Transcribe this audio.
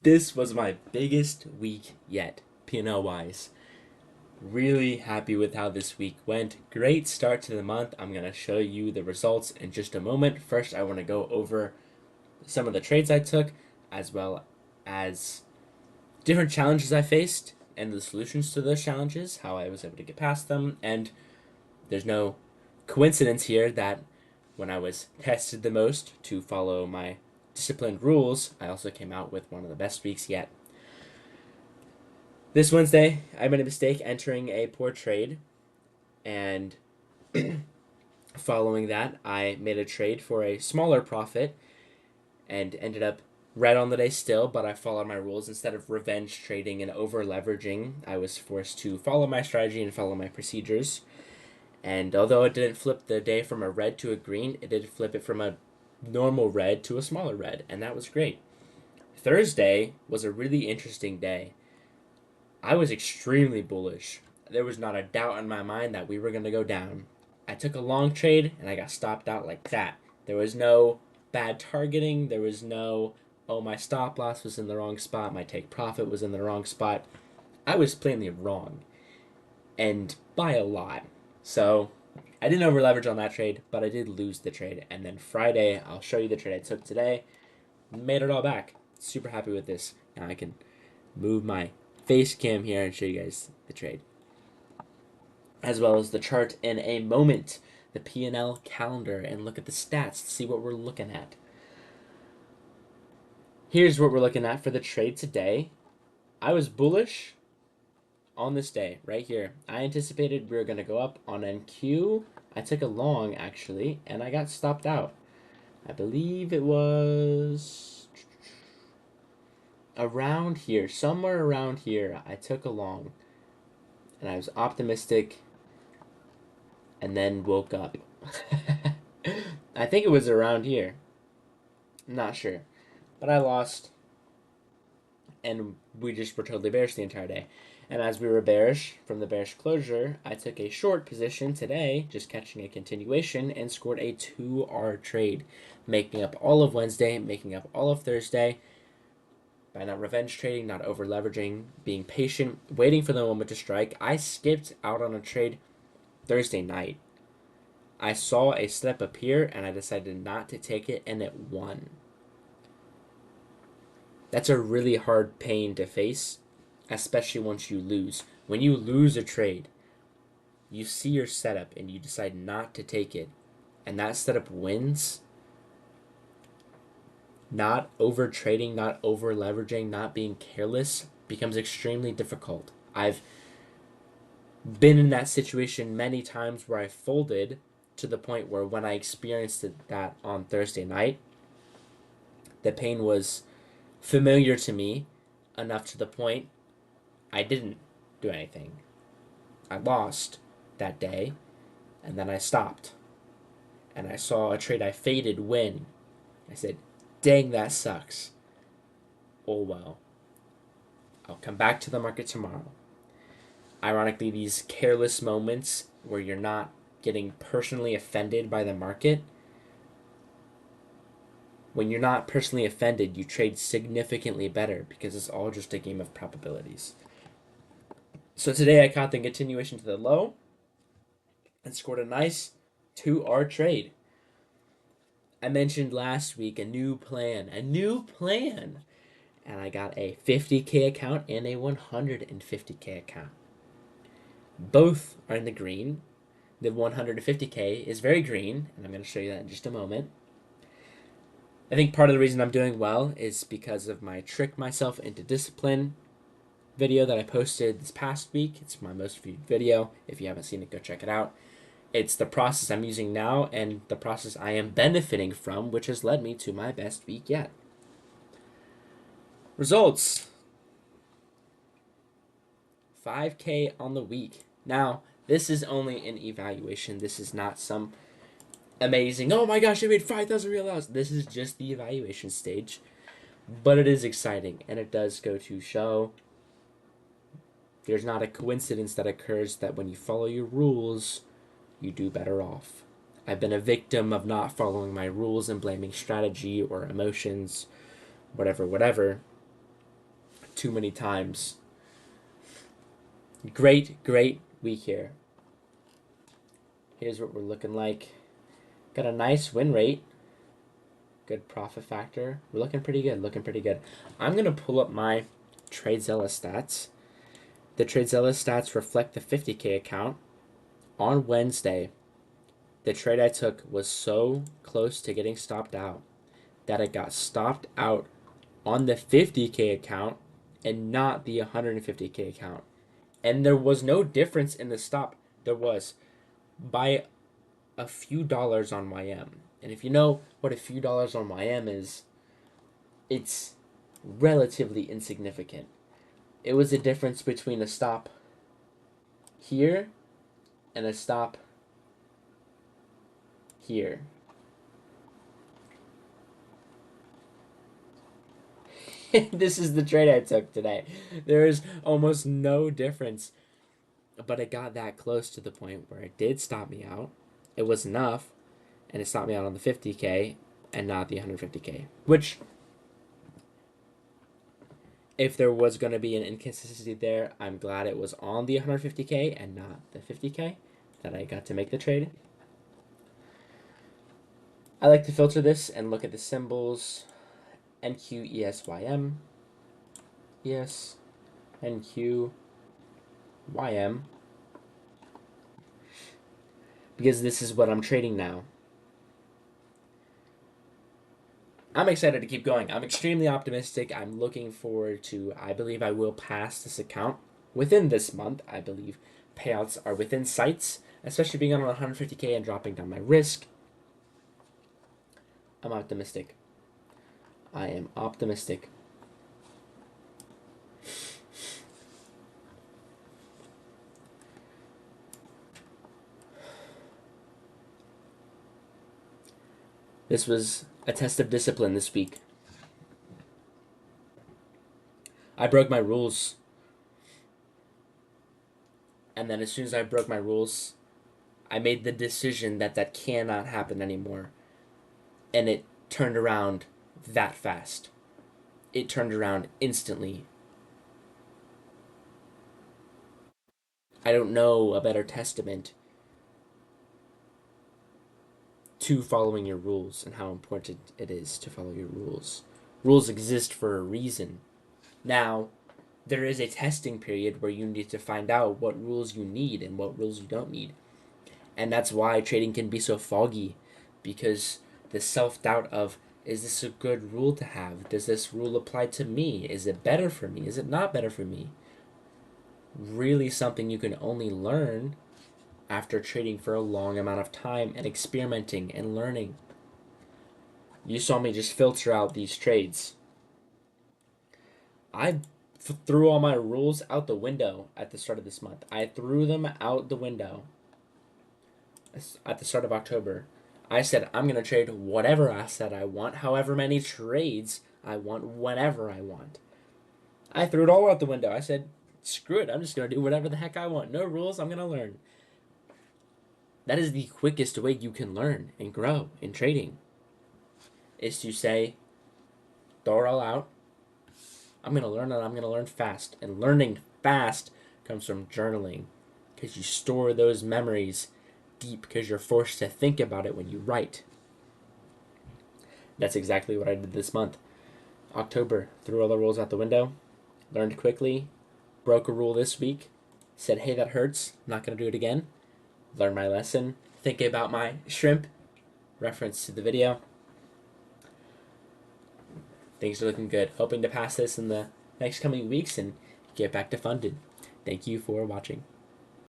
This was my biggest week yet, P&L wise. Really happy with how this week went. Great start to the month. I'm going to show you the results in just a moment. First, I want to go over some of the trades I took, as well as different challenges I faced and the solutions to those challenges, how I was able to get past them. And there's no coincidence here that when I was tested the most to follow my disciplined rules, I also came out with one of the best weeks yet. This Wednesday, I made a mistake entering a poor trade, and following that, I made a trade for a smaller profit and ended up red on the day still, but I followed my rules. Instead of revenge trading and over leveraging, I was forced to follow my strategy and follow my procedures. And although it didn't flip the day from a red to a green, it did flip it from a normal red to a smaller red, and that was great. Thursday was a really interesting day. I was extremely bullish. There was not a doubt in my mind that we were going to go down. I took a long trade and I got stopped out like that. There was no bad targeting. There was no, oh, my stop loss was in the wrong spot. My take profit was in the wrong spot. I was plainly wrong, and by a lot. So I didn't over leverage on that trade, but I did lose the trade. And then Friday, I'll show you the trade I took today. Made it all back. Super happy with this. Now I can move my face cam here and show you guys the trade, as well as the chart in a moment, the P&L calendar, and look at the stats to see what we're looking at. Here's what we're looking at for the trade today. I was bullish on this day right here. I anticipated we were going to go up on NQ. I took a long actually, and I got stopped out. I believe it was around here, somewhere around here. I took a long, and I was optimistic, and then woke up. I think it was around here. I'm not sure. But I lost, and we just were totally bearish the entire day. And as we were bearish from the bearish closure, I took a short position today, just catching a continuation, and scored a 2R trade, making up all of Wednesday, making up all of Thursday, by not revenge trading, not over leveraging, being patient, waiting for the moment to strike. I skipped out on a trade Thursday night. I saw a slip appear, and I decided not to take it, and it won. That's a really hard pain to face, especially once you lose. When you lose a trade, you see your setup and you decide not to take it, and that setup wins. Not over trading, not over leveraging, not being careless becomes extremely difficult. I've been in that situation many times where I folded to the point where when I experienced that on Thursday night, the pain was familiar to me enough to the point I didn't do anything. I lost that day, and then I stopped. And I saw a trade I faded win. I said, dang, that sucks. Oh well. I'll come back to the market tomorrow. Ironically, these careless moments where you're not getting personally offended by the market, when you're not personally offended, you trade significantly better because it's all just a game of probabilities. So today I caught the continuation to the low and scored a nice 2R trade. I mentioned last week a new plan, and I got a 50K account and a 150K account. Both are in the green. The 150K is very green, and I'm going to show you that in just a moment. I think part of the reason I'm doing well is because of my trick myself into discipline video that I posted this past week. It's my most viewed video. If you haven't seen it, go check it out. It's the process I'm using now and the process I am benefiting from, which has led me to my best week yet. Results: 5K on the week. Now, this is only an evaluation. This is not some amazing, oh my gosh, I made 5,000 real dollars. This is just the evaluation stage. But it is exciting, and it does go to show there's not a coincidence that occurs that when you follow your rules, you do better off. I've been a victim of not following my rules and blaming strategy or emotions, whatever. too many times. Great week here. Here's what we're looking like. Got a nice win rate. Good profit factor. We're looking pretty good. I'm going to pull up my TradeZilla stats. The TradeZilla stats reflect the 50K account. On Wednesday, the trade I took was so close to getting stopped out that it got stopped out on the 50K account and not the 150K account. And there was no difference in the stop. There was by a few dollars on YM. And if you know what a few dollars on YM is, it's relatively insignificant. It was the difference between a stop here and a stop here. This is the trade I took today. There is almost no difference, but it got that close to the point where it did stop me out. It was enough, and it stopped me out on the 50K and not the 150K, which, if there was going to be an inconsistency there, I'm glad it was on the 150K and not the 50K that I got to make the trade. I like to filter this and look at the symbols. NQ, ES, YM. ES, NQ, YM. Because this is what I'm trading now. I'm excited to keep going. I'm extremely optimistic. I'm looking forward to, I believe I will pass this account within this month. I believe payouts are within sights, especially being on 150K and dropping down my risk. I'm optimistic. I am optimistic. This was a test of discipline this week. I broke my rules. And then as soon as I broke my rules, I made the decision that that cannot happen anymore. And it turned around that fast. It turned around instantly. I don't know a better testament to following your rules and how important it is to follow your rules. Rules exist for a reason. Now, there is a testing period where you need to find out what rules you need and what rules you don't need. And that's why trading can be so foggy, because the self-doubt of, is this a good rule to have? Does this rule apply to me? Is it better for me? Is it not better for me? Really something you can only learn after trading for a long amount of time and experimenting and learning. You saw me just filter out these trades. I threw all my rules out the window at the start of this month. I threw them out the window at the start of October. I said, I'm going to trade whatever asset I want, however many trades I want, whenever I want. I threw it all out the window. I said, screw it, I'm just going to do whatever the heck I want. No rules, I'm going to learn. That is the quickest way you can learn and grow in trading, is to say, throw it all out. I'm going to learn and I'm going to learn fast. And learning fast comes from journaling, because you store those memories deep because you're forced to think about it when you write. That's exactly what I did this month. October, threw all the rules out the window, learned quickly, broke a rule this week, said, hey, that hurts, not going to do it again, learned my lesson, thinking about my shrimp, reference to the video. Things are looking good. Hoping to pass this in the next coming weeks and get back to funded. Thank you for watching.